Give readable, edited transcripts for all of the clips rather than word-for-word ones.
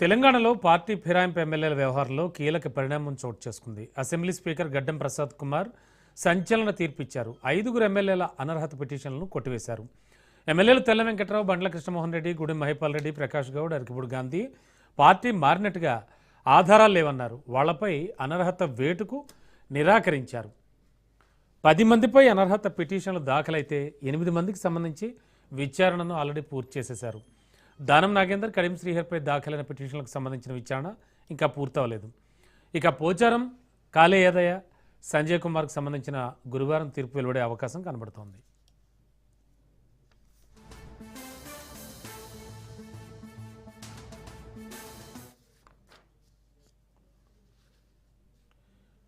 తెలంగాణలో పార్టీ ఫిరాయింపు ఎమ్మెల్యేల వ్యవహారంలో కీలక పరిణామం చోటు చేసుకుంది. అసెంబ్లీ స్పీకర్ గడ్డం ప్రసాద్ కుమార్ సంచలన తీర్పిచ్చారు. 5గురు ఎమ్మెల్యేల అనర్హత పిటిషన్లను కొట్టివేశారు. ఎమ్మెల్యేలు తెల్ల వెంకట్రావు, బండ్ల కృష్ణమోహన్ రెడ్డి, గూడెం మహిపాల్ రెడ్డి, ప్రకాష్ గౌడ్, అరకిపూడి గాంధీ పార్టీ మారినట్టుగా ఆధారాలు లేవన్నారు. వాళ్లపై అనర్హత వేటుకు నిరాకరించారు. 10 మందిపై అనర్హత పిటిషన్లు దాఖలైతే 8 మందికి సంబంధించి విచారణను ఆల్రెడీ పూర్తి చేసేశారు. దానం నాగేందర్, కరీం శ్రీహర్పై దాఖలైన పిటిషన్లకు సంబంధించిన విచారణ ఇంకా పూర్తవలేదు. ఇక పోచారం, కాళే యాదయ్య, సంజయ్ కుమార్కు సంబంధించిన గురువారం తీర్పు వెలువడే అవకాశం కనబడుతోంది.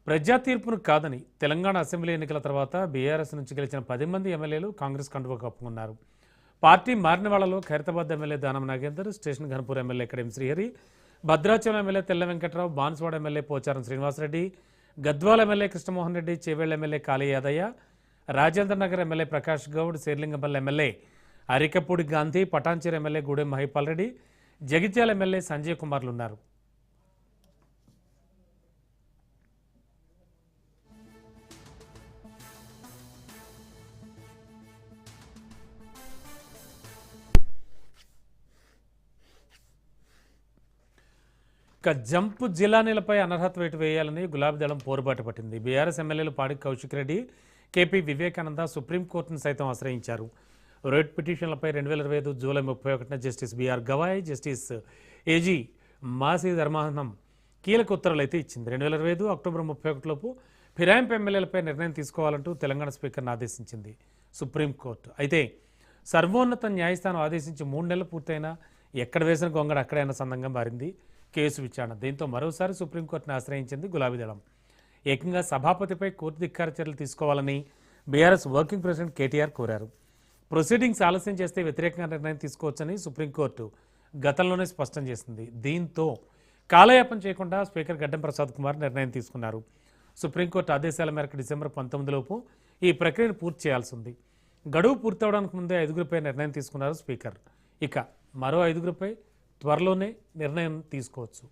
ప్రజా తీర్పును కాదని తెలంగాణ అసెంబ్లీ ఎన్నికల తర్వాత బీఆర్ఎస్ నుంచి గెలిచిన 10 మంది ఎమ్మెల్యేలు కాంగ్రెస్ కండువా కప్పుకున్నారు. పార్టీ మారిన వాళ్లలో Khairatabad MLA Danam Nagender, station Ghanpur MLA Karim Srihari, Bhadrachalam MLA Tella Venkatrao, Banswada MLA Pocharam Srinivas Reddy, Gadwal MLA Krishnamohan Reddy, Chevella MLA Kale Yadaiah, Rajendra Nagar MLA Prakash Goud, Serilingampally MLA Arikapudi Gandhi, Patancheru MLA Gudem Mahipal Reddy, Jagtial MLA Sanjay కుమార్లు ఉన్నారు. ఇక జంపు జిల్లానీలపై అనర్హత వేటు వేయాలని గులాబీ దళం పోరుబాటు పట్టింది. బీఆర్ఎస్ ఎమ్మెల్యేలు పాడి కౌశిక్ రెడ్డి, కేపీ వివేకానంద సుప్రీంకోర్టును సైతం ఆశ్రయించారు. రేట్ పిటిషన్లపై 2025 జూలై 31న justice BR Gavai, justice AG Masih ధర్మాసనం కీలక ఉత్తర్వులు అయితే ఇచ్చింది. 2025 అక్టోబర్ 31లోపు ఫిరాయింపు ఎమ్మెల్యేలపై నిర్ణయం తీసుకోవాలంటూ తెలంగాణ స్పీకర్ను ఆదేశించింది సుప్రీంకోర్టు. అయితే సర్వోన్నత న్యాయస్థానం ఆదేశించి 3 నెలలు పూర్తయినా ఎక్కడ వేసిన గొంగడ అక్కడే అన్న సందంగా మారింది కేసు విచారణ. దీంతో మరోసారి సుప్రీంకోర్టును ఆశ్రయించింది గులాబీ దళం. ఏకంగా సభాపతిపై కోర్టు ధిక్కార చర్యలు తీసుకోవాలని బీఆర్ఎస్ వర్కింగ్ ప్రెసిడెంట్ కేటీఆర్ కోరారు. ప్రొసీడింగ్స్ ఆలస్యం చేస్తే వ్యతిరేకంగా నిర్ణయం తీసుకోవచ్చని సుప్రీంకోర్టు గతంలోనే స్పష్టం చేసింది. దీంతో కాలయాపన చేయకుండా స్పీకర్ గడ్డం ప్రసాద్ కుమార్ నిర్ణయం తీసుకున్నారు. సుప్రీంకోర్టు ఆదేశాల మేరకు డిసెంబర్ 19లోపు ఈ ప్రక్రియను పూర్తి చేయాల్సి ఉంది. గడువు పూర్తవడానికి ముందే 5గురిపై నిర్ణయం తీసుకున్నారు స్పీకర్. ఇక మరో 5గురిపై త్వరలోనే నిర్ణయం తీసుకోవచ్చు.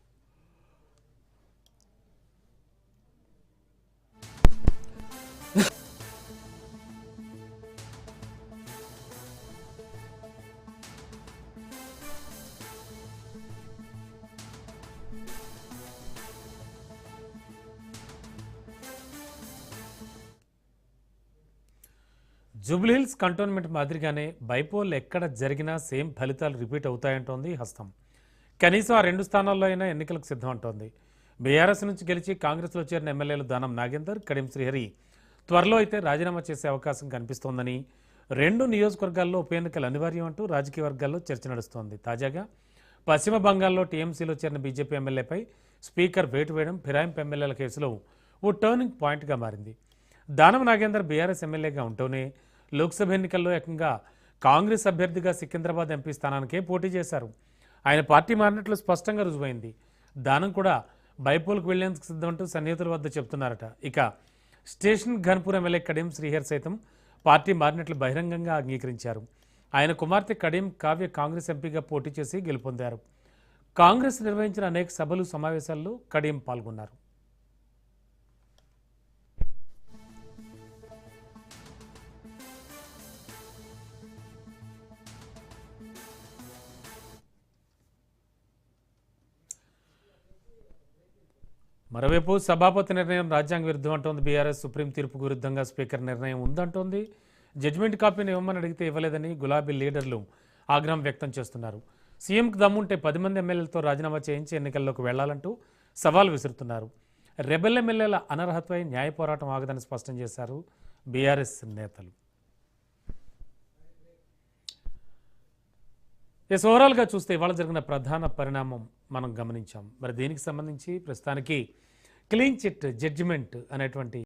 జూబ్లీహిల్స్ కంటోన్మెంట్ మాదిరిగానే బైపోల్ ఎక్కడ జరిగినా సేమ్ ఫలితాలు రిపీట్ అవుతాయంటోంది హస్తం. కనీసం ఆ 2 స్థానాల్లో అయినా ఎన్నికలకు సిద్ధం అంటోంది. బీఆర్ఎస్ నుంచి గెలిచి కాంగ్రెస్లో చేరిన ఎమ్మెల్యేలు దానం నాగేందర్, కరీం శ్రీహరి త్వరలో అయితే రాజీనామా చేసే అవకాశం కనిపిస్తోందని, 2 నియోజకవర్గాల్లో ఉప ఎన్నికలు అనివార్యం అంటూ రాజకీయ వర్గాల్లో చర్చ నడుస్తోంది. తాజాగా పశ్చిమ బంగాల్లో టీఎంసీలో చేరిన బీజేపీ ఎమ్మెల్యేపై స్పీకర్ వేటు వేయడం ఫిరాయింపు ఎమ్మెల్యేల కేసులో ఓ టర్నింగ్ పాయింట్గా మారింది. దానం నాగేందర్ బీఆర్ఎస్ ఎమ్మెల్యేగా ఉంటూనే లోక్సభ ఎన్నికల్లో ఏకంగా కాంగ్రెస్ అభ్యర్థిగా సికింద్రాబాద్ ఎంపీ స్థానానికే పోటీ చేశారు. ఆయన పార్టీ మారినట్లు స్పష్టంగా రుజువైంది. దానం కూడా బైపోల్కు వెళ్లేందుకు సిద్ధమంటూ సన్నిహితుల వద్ద చెబుతున్నారట. ఇక స్టేషన్ ఘన్పూర్ ఎమ్మెల్యే కడీం శ్రీహర్ సైతం పార్టీ మారినట్లు బహిరంగంగా అంగీకరించారు. ఆయన కుమార్తె కడీం కావ్య కాంగ్రెస్ ఎంపీగా పోటీ చేసి గెలుపొందారు. కాంగ్రెస్ నిర్వహించిన అనేక సభలు, సమావేశాల్లో కడీం పాల్గొన్నారు. మరోవైపు సభాపతి నిర్ణయం రాజ్యాంగ విరుద్ధం అంటోంది బీఆర్ఎస్. సుప్రీం తీర్పుకు విరుద్ధంగా స్పీకర్ నిర్ణయం ఉందంటోంది. జడ్జిమెంట్ కాపీని ఇవ్వమని అడిగితే ఇవ్వలేదని గులాబీ లీడర్లు ఆగ్రహం వ్యక్తం చేస్తున్నారు. సీఎంకు దమ్ముంటే 10 మంది ఎమ్మెల్యేలతో రాజీనామా చేయించి ఎన్నికల్లోకి వెళ్లాలంటూ సవాల్ విసురుతున్నారు. రెబెల్ ఎమ్మెల్యేల అనర్హతపై న్యాయ పోరాటం ఆగదని స్పష్టం చేశారు బీఆర్ఎస్ నేతలు. ఓవరాల్గా చూస్తే ఇవాళ జరిగిన ప్రధాన పరిణామం మనం గమనించాం. మరి దీనికి సంబంధించి ప్రస్తుతానికి క్లీన్ చిట్ జడ్జిమెంట్ అనేటువంటి